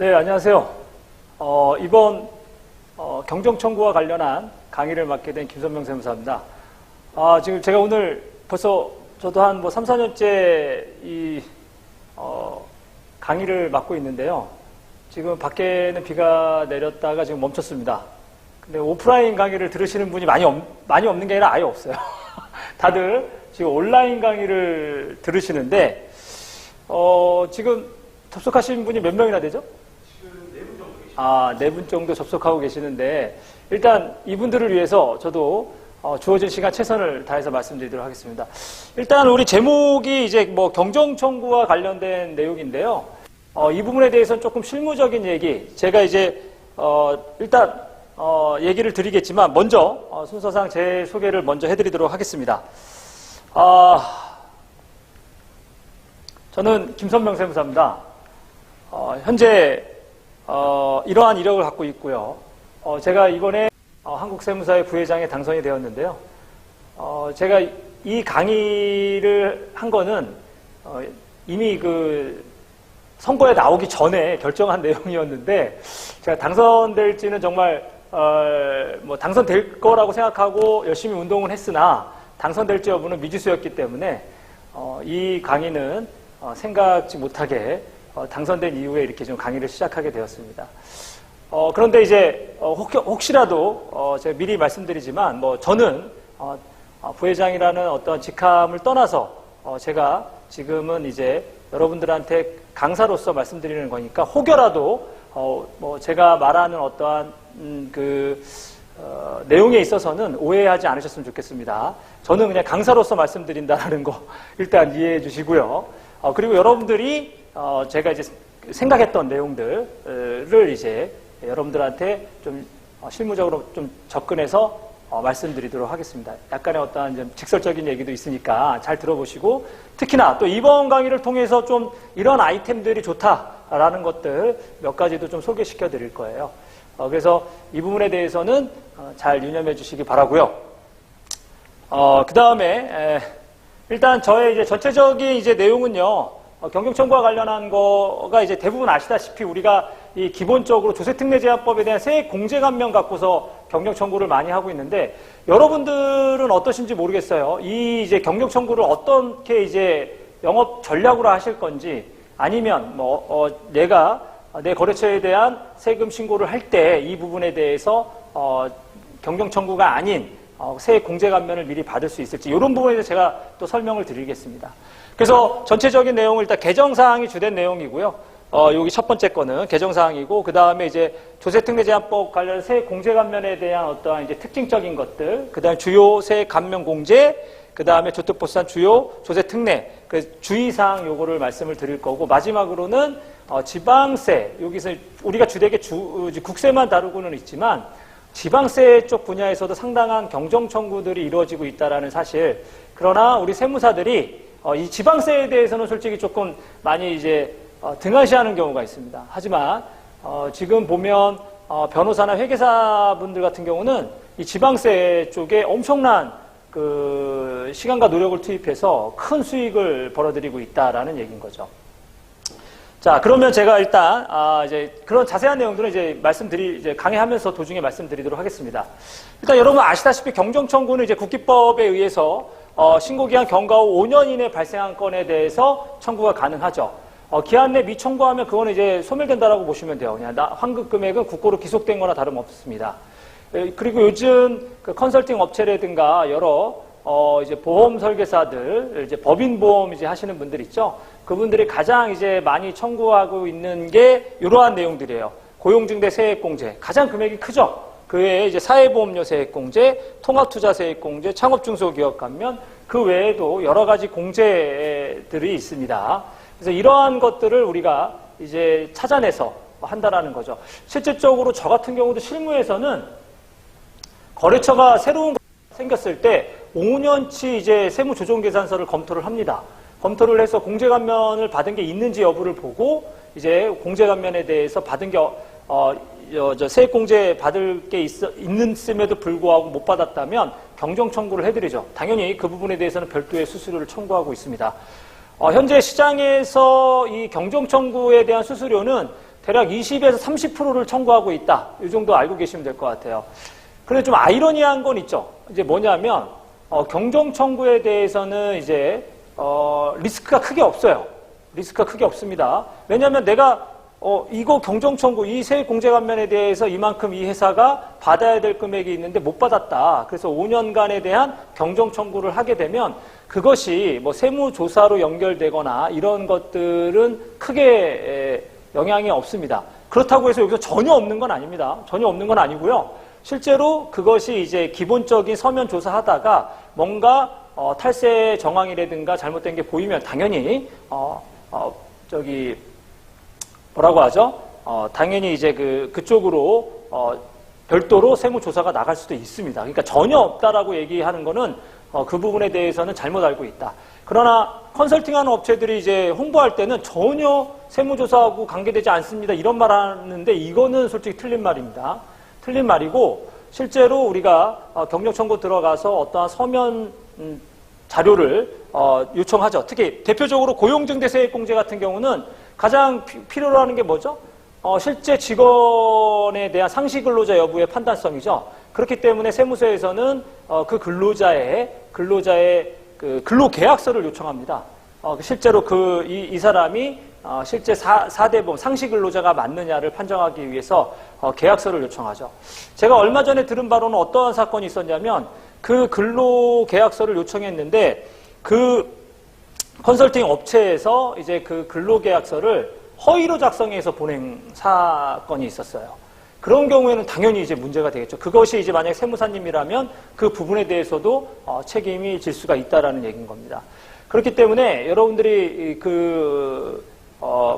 네, 안녕하세요. 이번 경정청구와 관련한 강의를 맡게 된 김선명 세무사입니다. 지금 제가 오늘 벌써 저도 한 3, 4년째 이 강의를 맡고 있는데요. 지금 밖에는 비가 내렸다가 지금 멈췄습니다. 근데 오프라인 강의를 들으시는 분이 많이 없는 게 아니라 아예 없어요. 다들 지금 온라인 강의를 들으시는데 지금 접속하신 분이 몇 명이나 되죠? 지금 4분 정도 계십니다. 4분 정도 접속하고 계시는데 일단 이분들을 위해서 저도 주어진 시간 최선을 다해서 말씀드리도록 하겠습니다. 일단 우리 제목이 이제 경정청구와 관련된 내용인데요. 이 부분에 대해서는 조금 실무적인 얘기, 제가 이제 일단 얘기를 드리겠지만 먼저 순서상 제 소개를 먼저 해드리도록 하겠습니다. 저는 김선명 세무사입니다. 현재 이러한 이력을 갖고 있고요. 제가 이번에 한국세무사의 부회장에 당선이 되었는데요. 제가 이 강의를 한 거는 이미 선거에 나오기 전에 결정한 내용이었는데 제가 당선될지는 정말 당선될 거라고 생각하고 열심히 운동을 했으나 당선될지 여부는 미지수였기 때문에 이 강의는 생각지 못하게 당선된 이후에 이렇게 좀 강의를 시작하게 되었습니다. 그런데 이제 혹시라도 제가 미리 말씀드리지만 저는 부회장이라는 어떤 직함을 떠나서 제가 지금은 이제 여러분들한테 강사로서 말씀드리는 거니까 혹여라도 제가 말하는 어떠한 내용에 있어서는 오해하지 않으셨으면 좋겠습니다. 저는 그냥 강사로서 말씀드린다는 거 일단 이해해 주시고요. 그리고 여러분들이 제가 이제 생각했던 내용들을 이제 여러분들한테 좀 실무적으로 좀 접근해서 말씀드리도록 하겠습니다. 약간의 어떠한 좀 직설적인 얘기도 있으니까 잘 들어보시고 특히나 또 이번 강의를 통해서 좀 이런 아이템들이 좋다라는 것들 몇 가지도 좀 소개시켜 드릴 거예요. 그래서 이 부분에 대해서는 잘 유념해 주시기 바라고요. 그 다음에 일단 저의 이제 전체적인 이제 내용은요. 경정청구와 관련한 거가 이제 대부분 아시다시피 우리가 이 기본적으로 조세특례제한법에 대한 세액 공제 감면 갖고서 경정청구를 많이 하고 있는데 여러분들은 어떠신지 모르겠어요. 이 이제 경정청구를 어떻게 이제 영업 전략으로 하실 건지 아니면 내가 내 거래처에 대한 세금 신고를 할 때 이 부분에 대해서 경정청구가 아닌 세액 공제 감면을 미리 받을 수 있을지 이런 부분에 대해서 제가 또 설명을 드리겠습니다. 그래서 전체적인 내용을 일단 개정사항이 주된 내용이고요. 여기 첫 번째 거는 개정사항이고, 그 다음에 이제 조세특례제한법 관련 세액 공제 감면에 대한 어떠한 이제 특징적인 것들, 그 다음에 주요 세액 감면 공제, 그 다음에 조특보산 주요 조세특례, 주의사항 요거를 말씀을 드릴 거고, 마지막으로는 지방세, 여기서 우리가 주되게 국세만 다루고는 있지만, 지방세 쪽 분야에서도 상당한 경정청구들이 이루어지고 있다라는 사실. 그러나 우리 세무사들이 이 지방세에 대해서는 솔직히 조금 많이 이제 등한시하는 경우가 있습니다. 하지만 지금 보면 변호사나 회계사분들 같은 경우는 이 지방세 쪽에 엄청난 시간과 노력을 투입해서 큰 수익을 벌어들이고 있다라는 얘기인 거죠. 자, 그러면 제가 일단 이제 그런 자세한 내용들은 이제 강의하면서 도중에 말씀드리도록 하겠습니다. 일단 여러분 아시다시피 경정청구는 이제 국기법에 의해서 신고기한 경과 후 5년 이내 발생한 건에 대해서 청구가 가능하죠. 기한 내 미청구하면 그거는 이제 소멸된다라고 보시면 돼요. 그냥 환급 금액은 국고로 기속된 거나 다름없습니다. 그리고 요즘 컨설팅 업체라든가 여러 이제 보험 설계사들, 이제 법인 보험 이제 하시는 분들 있죠. 그분들이 가장 이제 많이 청구하고 있는 게 이러한 내용들이에요. 고용증대 세액공제 가장 금액이 크죠. 그 외에 이제 사회보험료 세액공제, 통합투자 세액공제, 창업중소기업 감면, 그 외에도 여러 가지 공제들이 있습니다. 그래서 이러한 것들을 우리가 이제 찾아내서 한다라는 거죠. 실질적으로 저 같은 경우도 실무에서는 거래처가 새로운 생겼을 때 5년치 이제 세무조정계산서를 검토를 합니다. 검토를 해서 공제감면을 받은 게 있는지 여부를 보고 이제 공제감면에 대해서 받은 게 세액공제 받을 게 있음에도 불구하고 못 받았다면 경정청구를 해드리죠. 당연히 그 부분에 대해서는 별도의 수수료를 청구하고 있습니다. 현재 시장에서 이 경정청구에 대한 수수료는 대략 20에서 30%를 청구하고 있다. 이 정도 알고 계시면 될 것 같아요. 그런데 좀 아이러니한 건 있죠. 이제 뭐냐면 경정 청구에 대해서는 이제 리스크가 크게 없어요. 리스크가 크게 없습니다. 왜냐하면 내가 이거 경정 청구, 이 세액 공제 감면에 대해서 이만큼 이 회사가 받아야 될 금액이 있는데 못 받았다. 그래서 5년간에 대한 경정 청구를 하게 되면 그것이 뭐 세무조사로 연결되거나 이런 것들은 크게 영향이 없습니다. 그렇다고 해서 여기서 전혀 없는 건 아닙니다. 전혀 없는 건 아니고요. 실제로 그것이 이제 기본적인 서면 조사하다가 뭔가 탈세 정황이라든가 잘못된 게 보이면 당연히 뭐라고 하죠? 당연히 이제 그쪽으로 별도로 세무조사가 나갈 수도 있습니다. 그러니까 전혀 없다라고 얘기하는 거는 그 부분에 대해서는 잘못 알고 있다. 그러나 컨설팅하는 업체들이 이제 홍보할 때는 전혀 세무조사하고 관계되지 않습니다. 이런 말 하는데 이거는 솔직히 틀린 말입니다. 틀린 말이고 실제로 우리가 경정 청구 들어가서 어떠한 서면 자료를 요청하죠. 특히 대표적으로 고용증대 세액공제 같은 경우는 가장 필요로 하는 게 뭐죠? 실제 직원에 대한 상시 근로자 여부의 판단성이죠. 그렇기 때문에 세무서에서는 그 근로자의 그 근로계약서를 요청합니다. 실제로 이 사람이 실제 4대보험 상시 근로자가 맞느냐를 판정하기 위해서 계약서를 요청하죠. 제가 얼마 전에 들은 바로는 어떠한 사건이 있었냐면 그 근로계약서를 요청했는데 그 컨설팅 업체에서 이제 그 근로계약서를 허위로 작성해서 보낸 사건이 있었어요. 그런 경우에는 당연히 이제 문제가 되겠죠. 그것이 이제 만약 세무사님이라면 그 부분에 대해서도 책임이 질 수가 있다라는 얘기인 겁니다. 그렇기 때문에 여러분들이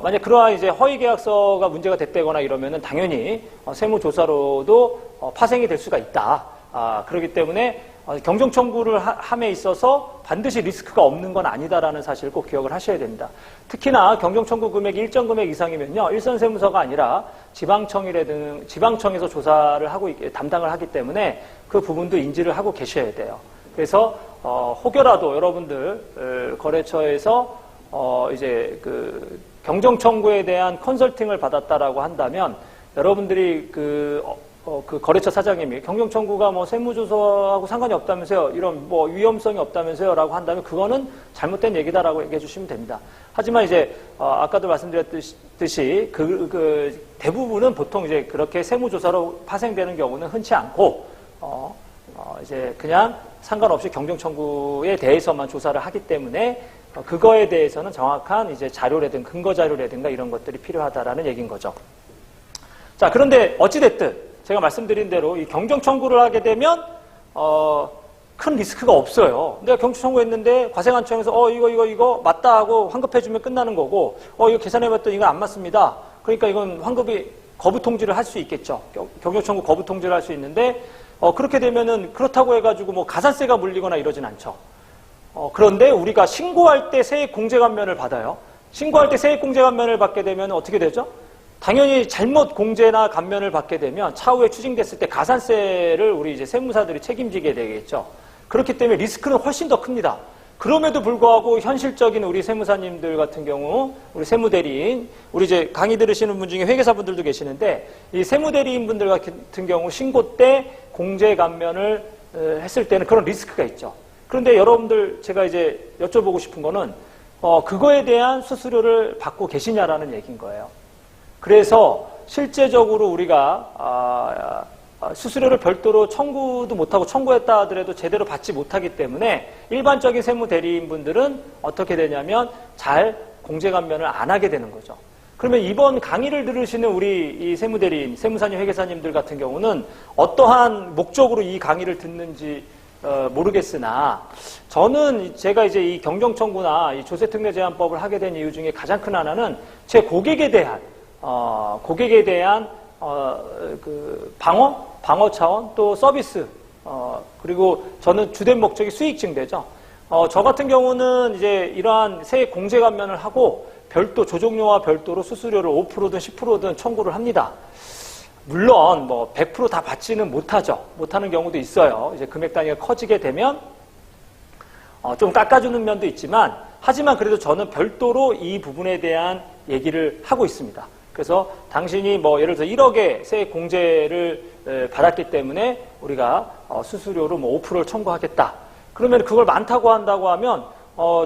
만약 그러한 이제 허위 계약서가 문제가 됐다거나 이러면은 당연히 세무조사로도 파생이 될 수가 있다. 그렇기 때문에 경정 청구를 함에 있어서 반드시 리스크가 없는 건 아니다라는 사실을 꼭 기억을 하셔야 됩니다. 특히나 경정 청구 금액이 일정 금액 이상이면요, 일선 세무서가 아니라 지방청에서 조사를 담당을 하기 때문에 그 부분도 인지를 하고 계셔야 돼요. 그래서 혹여라도 여러분들 거래처에서 이제 그 경정 청구에 대한 컨설팅을 받았다라고 한다면 여러분들이 그 거래처 사장님이 경정 청구가 뭐 세무조사하고 상관이 없다면서요, 이런 뭐 위험성이 없다면서요라고 한다면 그거는 잘못된 얘기다라고 얘기해 주시면 됩니다. 하지만 이제 아까도 말씀드렸듯이 그 대부분은 보통 이제 그렇게 세무조사로 파생되는 경우는 흔치 않고 이제 그냥 상관없이 경정 청구에 대해서만 조사를 하기 때문에 그거에 대해서는 정확한 이제 자료라든가 근거 자료라든가 이런 것들이 필요하다라는 얘기인 거죠. 자, 그런데 어찌됐든 제가 말씀드린 대로 이 경정 청구를 하게 되면 큰 리스크가 없어요. 내가 경정 청구했는데 과세관청에서 이거 맞다 하고 환급해주면 끝나는 거고 이거 계산해봤더니 이거 안 맞습니다. 그러니까 이건 환급이 거부 통지를 할 수 있겠죠. 경정 청구 거부 통지를 할 수 있는데 그렇게 되면은 그렇다고 해가지고 뭐 가산세가 물리거나 이러진 않죠. 그런데 우리가 신고할 때 세액 공제 감면을 받아요. 신고할 때 세액 공제 감면을 받게 되면 어떻게 되죠? 당연히 잘못 공제나 감면을 받게 되면 차후에 추징됐을 때 가산세를 우리 이제 세무사들이 책임지게 되겠죠. 그렇기 때문에 리스크는 훨씬 더 큽니다. 그럼에도 불구하고 현실적인 우리 세무사님들 같은 경우, 우리 세무대리인, 우리 이제 강의 들으시는 분 중에 회계사분들도 계시는데 이 세무대리인 분들 같은 경우 신고 때 공제 감면을 했을 때는 그런 리스크가 있죠. 그런데 여러분들 제가 이제 여쭤보고 싶은 거는 그거에 대한 수수료를 받고 계시냐라는 얘기인 거예요. 그래서 실제적으로 우리가 수수료를 별도로 청구도 못하고 청구했다 하더라도 제대로 받지 못하기 때문에 일반적인 세무대리인분들은 어떻게 되냐면 잘 공제감면을 안 하게 되는 거죠. 그러면 이번 강의를 들으시는 우리 이 세무대리인, 세무사님, 회계사님들 같은 경우는 어떠한 목적으로 이 강의를 듣는지 모르겠으나 저는 제가 이제 이 경정청구나 이 조세특례제한법을 하게 된 이유 중에 가장 큰 하나는 제 고객에 대한 그 방어 차원 또 서비스 그리고 저는 주된 목적이 수익 증대죠. 저 같은 경우는 이제 이러한 세액 공제 감면을 하고 별도 조정료와 별도로 수수료를 5%든 10%든 청구를 합니다. 물론 뭐 100% 다 받지는 못하는 경우도 있어요. 이제 금액 단위가 커지게 되면 좀 깎아주는 면도 있지만 하지만 그래도 저는 별도로 이 부분에 대한 얘기를 하고 있습니다. 그래서 당신이 뭐 예를 들어서 1억의 세액 공제를 받았기 때문에 우리가 수수료로 뭐 5%를 청구하겠다. 그러면 그걸 많다고 한다고 하면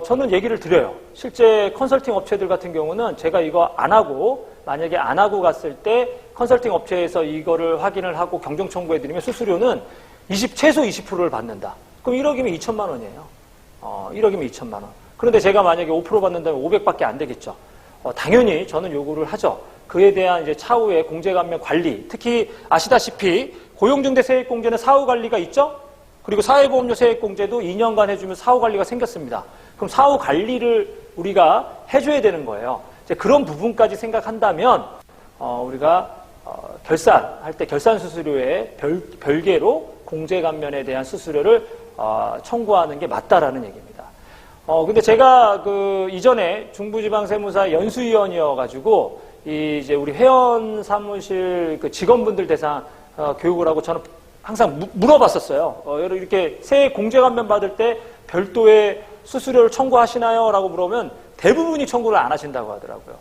저는 얘기를 드려요. 실제 컨설팅 업체들 같은 경우는 제가 이거 안 하고 만약에 안 하고 갔을 때 컨설팅 업체에서 이거를 확인을 하고 경정 청구해드리면 수수료는 최소 20%를 받는다. 그럼 1억이면 2천만 원이에요. 1억이면 2천만 원. 그런데 제가 만약에 5% 받는다면 500밖에 안 되겠죠. 당연히 저는 요구를 하죠. 그에 대한 이제 차후의 공제감면 관리, 특히 아시다시피 고용중대 세액공제는 사후관리가 있죠? 그리고 사회보험료 세액공제도 2년간 해주면 사후관리가 생겼습니다. 그럼 사후관리를 우리가 해줘야 되는 거예요. 이제 그런 부분까지 생각한다면 우리가 결산할 때 결산 수수료에 별개로 공제감면에 대한 수수료를 청구하는 게 맞다라는 얘기입니다. 근데 제가 이전에 중부지방세무사 연수위원이어가지고 이제 우리 회원 사무실 직원분들 대상 교육을 하고 저는 항상 물어봤었어요. 이렇게 세액 공제감면 받을 때 별도의 수수료를 청구하시나요? 라고 물어보면 대부분이 청구를 안 하신다고 하더라고요.